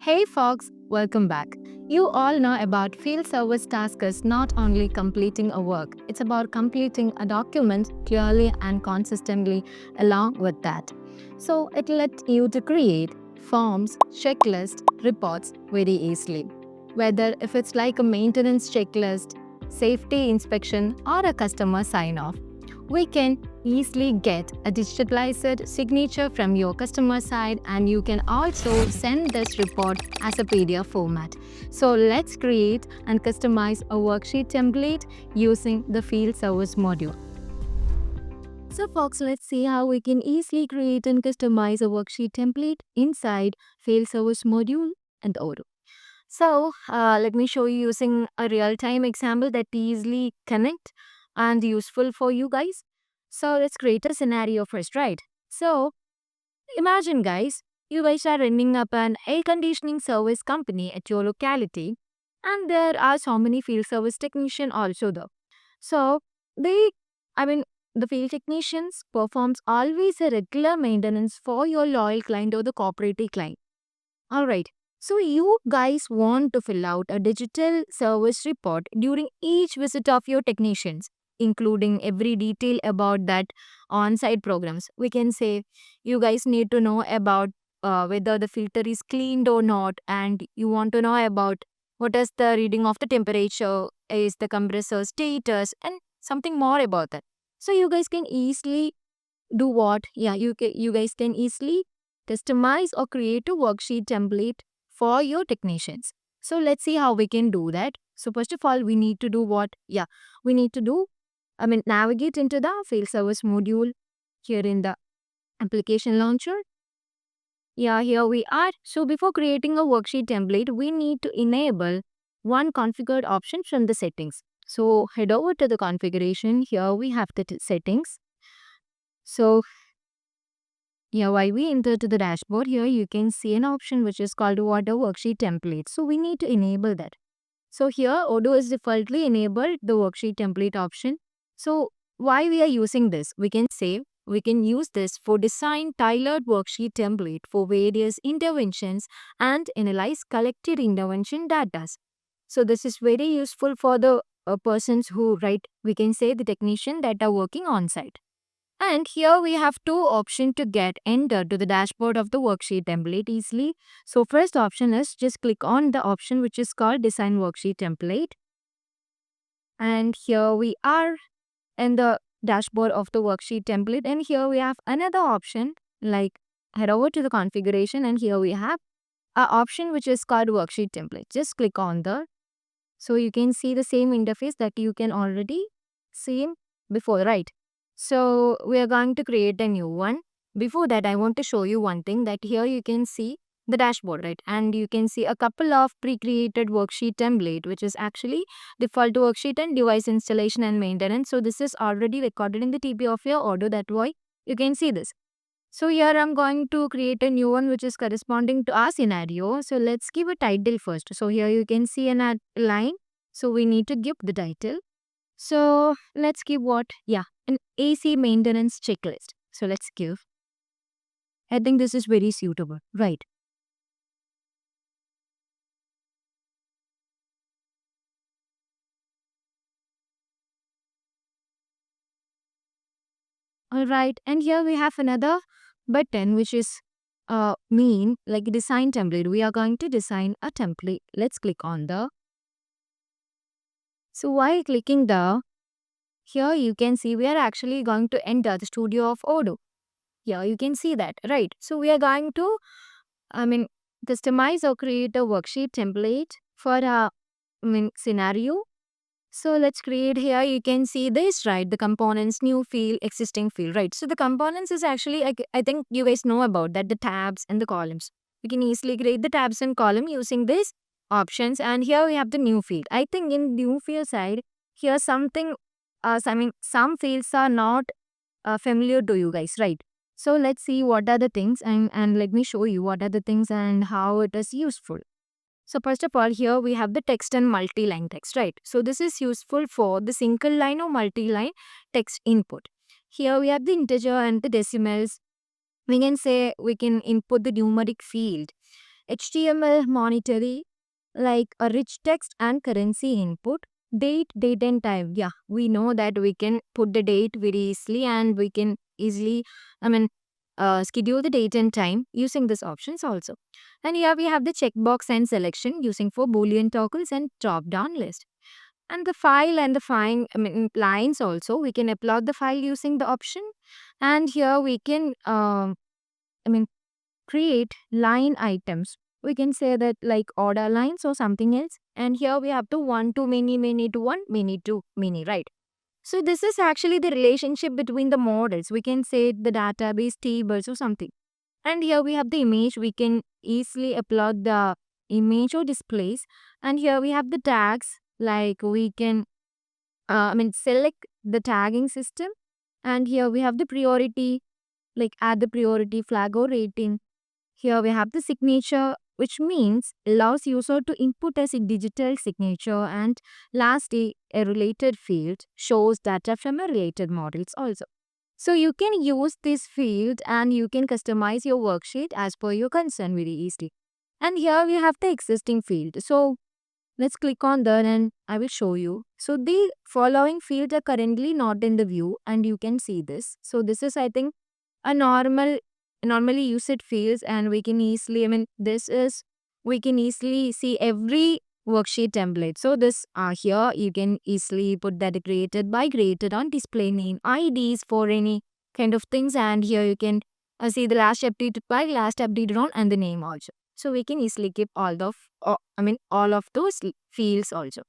Hey folks, welcome back. You all know about field service task is not only completing a work, it's about completing a document clearly and consistently along with that. So it lets you to create forms, checklists, reports very easily. Whether if it's like a maintenance checklist, safety inspection or a customer sign off, we can easily get a digitalized signature from your customer side, and you can also send this report as a PDF format. So let's create and customize a worksheet template using the field service module. So folks, let's see how we can easily create and customize a worksheet template inside field service module and Odoo. So let me show you using a real-time example that easily connect and useful for you guys. So let's create a scenario first, right? So imagine guys, you guys are running up an air conditioning service company at your locality, and there are so many field service technician also though. So they, I mean, the field technicians performs always a regular maintenance for your loyal client or the cooperative client. All right. So you guys want to fill out a digital service report during each visit of your technicians, including every detail about that on-site programs. We can say you guys need to know about whether the filter is cleaned or not, and you want to know about what is the reading of the temperature, is the compressor status, and something more about that. So you guys can easily do what? Yeah, you guys can easily customize or create a worksheet template for your technicians. So let's see how we can do that. So first of all, we need to do what? Yeah, we need to do, navigate into the field service module here in the application launcher. Yeah, here we are. So before creating a worksheet template, we need to enable one configured option from the settings. So head over to the configuration. Here we have the settings. So yeah, while we enter to the dashboard, here you can see an option which is called Water Worksheet Template. So we need to enable that. So here Odoo is defaultly enabled the worksheet template option. So why we are using this? We can say we can use this for design tailored worksheet template for various interventions and analyze collected intervention data. So this is very useful for the persons who write, we can say the technician that are working on site. And here we have two options to get entered to the dashboard of the worksheet template easily. So first option is just click on the option which is called design worksheet template. And here we are in the dashboard of the worksheet template. And here we have another option, like head over to the configuration, and here we have a option which is called worksheet template. Just click on the, so you can see the same interface that you can already see before, right? So we are going to create a new one. Before that, I want to show you one thing, that here you can see the dashboard, right? And you can see a couple of pre-created worksheet template, which is actually default worksheet and device installation and maintenance. So this is already recorded in the TP of your Odoo. That why you can see this. So here I'm going to create a new one which is corresponding to our scenario. So let's give a title first. So here you can see an line. So we need to give the title. So let's give what? Yeah, an AC maintenance checklist. So let's give. I think this is very suitable, right? All right. And here we have another button which is mean like design template. We are going to design a template. Let's click on the. So while clicking the, here you can see we are actually going to enter the studio of Odoo. Here you can see that, right? So we are going to, I mean, customize or create a worksheet template for a scenario. So let's create here. You can see this, right? The components, new field, existing field, right? So the components is actually, I think you guys know about that, the tabs and the columns. We can easily create the tabs and column using these options. And here we have the new field. I think in new field side, here something, some fields are not familiar to you guys, right? So let's see what are the things, and let me show you what are the things and how it is useful. So first of all, here we have the text and multi-line text, right? So this is useful for the single line or multi-line text input. Here we have the integer and the decimals. We can say we can input the numeric field. HTML monetary, like a rich text and currency input. Date and time. Yeah, we know that we can put the date very easily and we can easily, I mean, schedule the date and time using these options also. And here we have the checkbox and selection using for Boolean toggles and drop down list. And the file and the lines also, we can upload the file using the option. And here we can, I mean, create line items. We can say that like order lines or something else. And here we have to one to many to one, many to many, right? So this is actually the relationship between the models. We can say the database tables or something. And here we have the image. We can easily upload the image or displays. And here we have the tags. Like we can, select the tagging system. And here we have the priority, like add the priority flag or rating. Here we have the signature, which means allows user to input as a digital signature, and lastly, a related field shows data from a related models also. So you can use this field and you can customize your worksheet as per your concern very easily. And here we have the existing field. So let's click on that and I will show you. So the following fields are currently not in the view and you can see this. So this is, I think, a normally used fields, and we can easily, this is, we can easily see every worksheet template. So this here you can easily put that created on display name IDs for any kind of things, and here you can see the last updated by, last updated on, and the name also. So we can easily keep all of those fields also.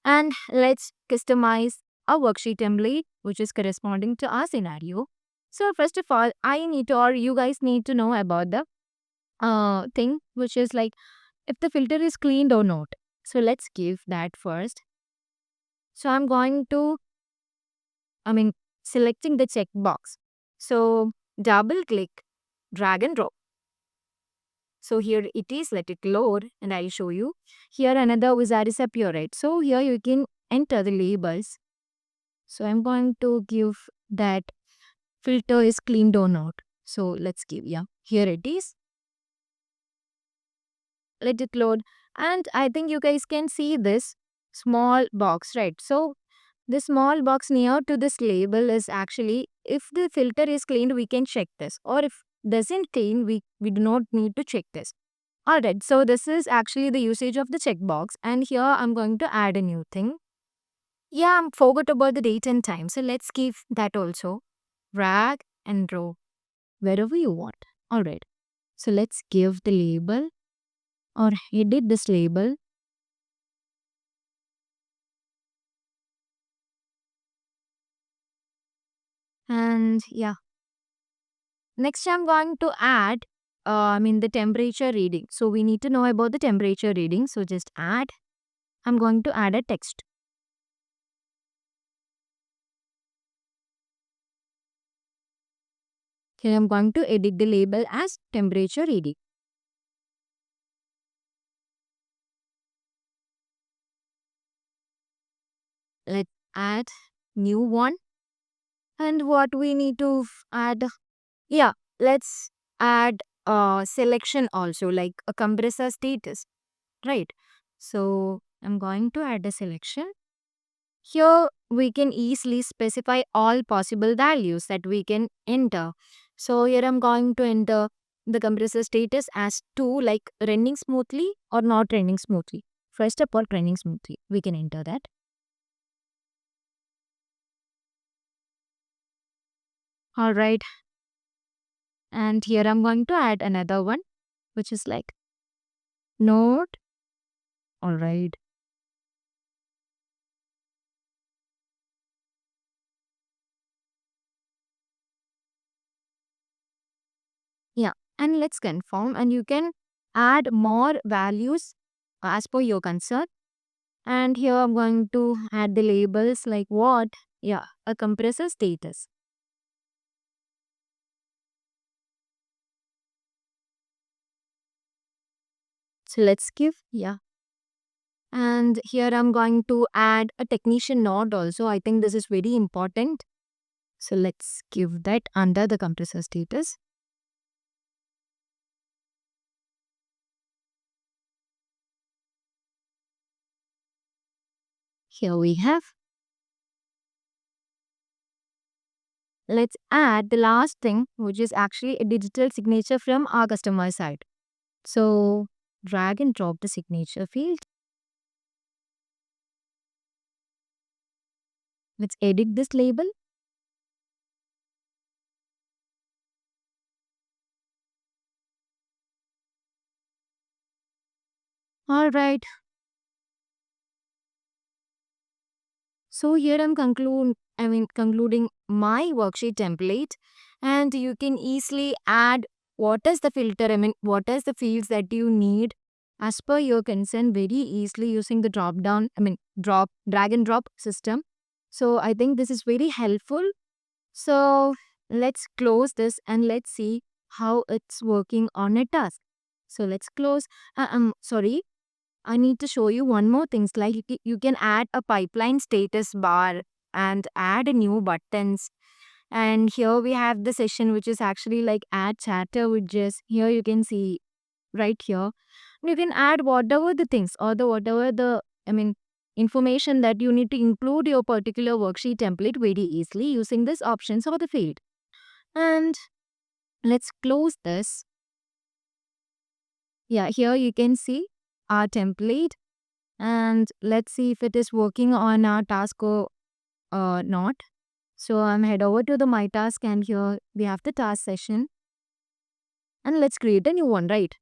And let's customize a worksheet template which is corresponding to our scenario. So first of all, I need to, or you guys need to know about the thing which is like if the filter is cleaned or not. So let's give that first. So I'm going to, selecting the checkbox. So double click, drag and drop. So here it is, let it load and I'll show you. Here another wizard is appear, right? So here you can enter the labels. So I'm going to give that filter is cleaned or not. So let's give, yeah, here it is. Let it load. And I think you guys can see this small box, right? So the small box near to this label is actually, if the filter is cleaned, we can check this. Or if doesn't clean, we do not need to check this. Alright, so this is actually the usage of the checkbox. And here I'm going to add a new thing. Yeah, I forgot about the date and time. So let's give that also. Drag and drop wherever you want. Alright. So let's give the label or edit this label. And yeah. Next I'm going to add the temperature reading. So we need to know about the temperature reading. So just add. I'm going to add a text. Here I'm going to edit the label as temperature reading. Let's add new one. And what we need to add? Yeah, let's add a selection also, like a compressor status, right? So I'm going to add a selection. Here we can easily specify all possible values that we can enter. So here I'm going to enter the compressor status as 2, like running smoothly or not running smoothly. First of all, running smoothly. We can enter that. All right. And here I'm going to add another one, which is like note. All right. Yeah. And let's confirm. And you can add more values as per your concern. And here I'm going to add the labels like what? Yeah, a compressor status. So let's give, yeah. And here I'm going to add a technician node also. I think this is very important. So let's give that under the compressor status. Here we have. Let's add the last thing, which is actually a digital signature from our customer side. So drag and drop the signature field. Let's edit this label. All right. So here concluding my worksheet template, and you can easily add what is the filter, what is the fields that you need as per your concern very easily using the drag and drop system. So I think this is very helpful. So let's close this and let's see how it's working on a task. So let's close. Sorry, I need to show you one more things like you can add a pipeline status bar and add a new buttons. And here we have the session which is actually like add chatter widgets. Here you can see right here. You can add whatever the things or the whatever the information that you need to include your particular worksheet template very easily using this options or the field. And let's close this. Yeah, here you can see our template. And let's see if it is working on our task or not. So I'm head over to the my task and here we have the task session and let's create a new one, right?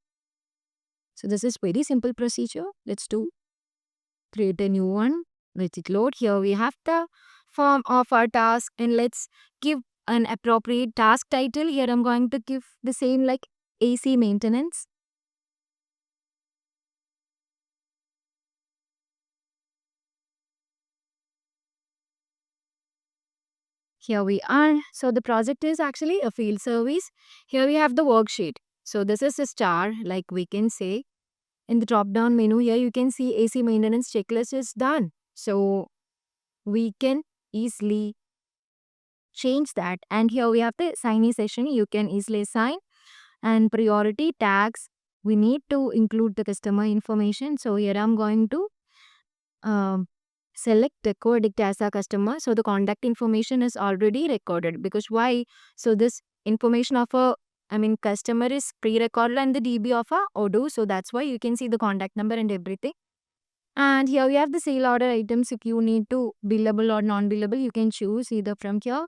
So this is very simple procedure. Let's do create a new one. Let it load. Here we have the form of our task and let's give an appropriate task title. Here I'm going to give the same like AC maintenance. Here we are. So the project is actually a field service. Here we have the worksheet. So this is a star, like we can say. In the drop down menu here, you can see AC maintenance checklist is done. So we can easily change that. And here we have the signee session. You can easily sign. And priority tags, we need to include the customer information. So here I'm going to um, select record it as a customer. So the contact information is already recorded because why? So this information of a customer is pre-recorded and the DB of a Odoo. So that's why you can see the contact number and everything. And here we have the sale order items. If you need to billable or non-billable, you can choose either from here.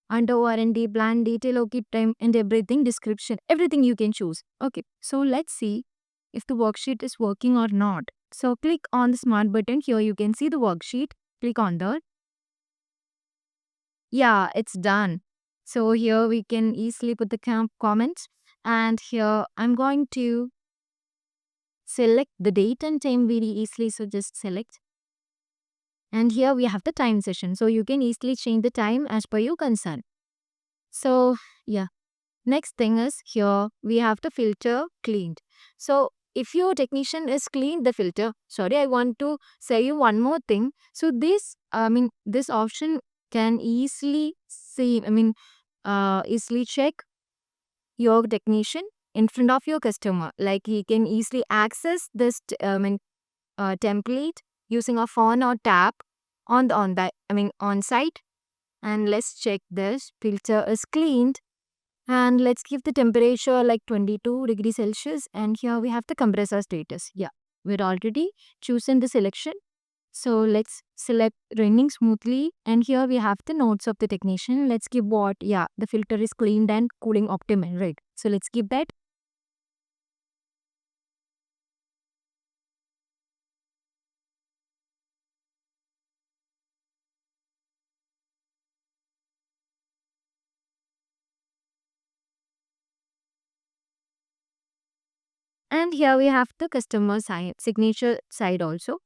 Under warranty, plan, detail, okay, time and everything, description, everything you can choose. Okay, so let's see if the worksheet is working or not. So click on the smart button. Here you can see the worksheet. Click on that. Yeah, it's done. So here we can easily put the comments. And here I'm going to select the date and time very easily. So just select. And here we have the time session. So you can easily change the time as per your concern. So yeah. Next thing is here we have the filter cleaned. So if your technician is cleaned the filter, sorry, I want to say you one more thing. So this option can easily see, easily check your technician in front of your customer. Like he can easily access this template using a phone or tab on site. And let's check this filter is cleaned. And let's give the temperature like 22 degrees Celsius. And here we have the compressor status. Yeah, we're already chosen the selection. So let's select running smoothly. And here we have the notes of the technician. Let's give what? Yeah, the filter is cleaned and cooling optimal, right? So let's give that. And here we have the customer side, signature side also.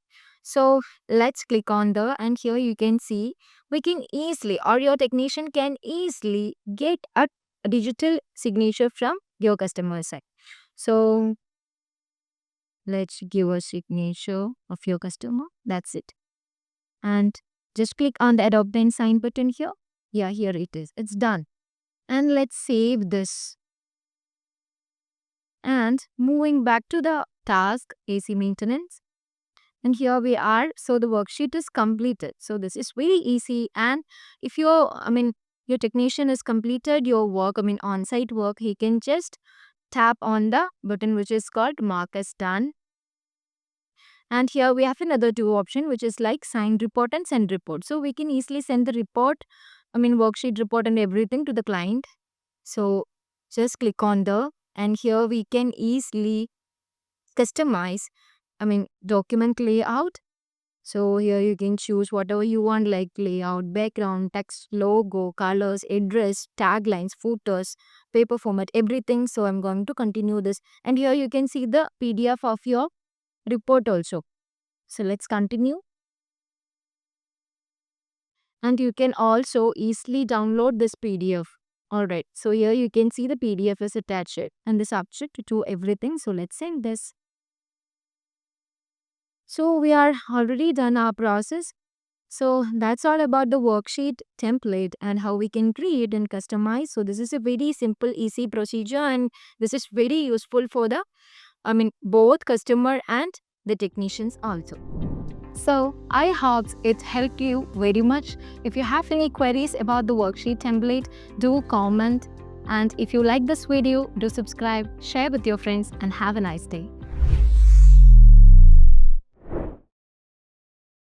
So let's click on the, and here you can see we can easily, or your technician can easily get a digital signature from your customer side. So let's give a signature of your customer. That's it. And just click on the adopt and sign button here. Yeah, here it is. It's done. And let's save this. And moving back to the task AC maintenance. And here we are. So the worksheet is completed. So this is very easy. And if your technician has completed your work, on-site work, he can just tap on the button which is called mark as done. And here we have another two option which is like sign report and send report. So we can easily send the report, worksheet report and everything to the client. So just click on the, and here we can easily customize, document layout. So here you can choose whatever you want, like layout, background, text, logo, colors, address, taglines, footers, paper format, everything. So I'm going to continue this. And here you can see the PDF of your report also. So let's continue. And you can also easily download this PDF. Alright, so here you can see the PDF is attached and the subject to everything. So let's send this. So we are already done our process. So that's all about the worksheet template and how we can create and customize. So this is a very simple, easy procedure, and this is very useful for the, both customer and the technicians also. So I hope it helped you very much. If you have any queries about the worksheet template, do comment. And if you like this video, do subscribe, share with your friends, and have a nice day.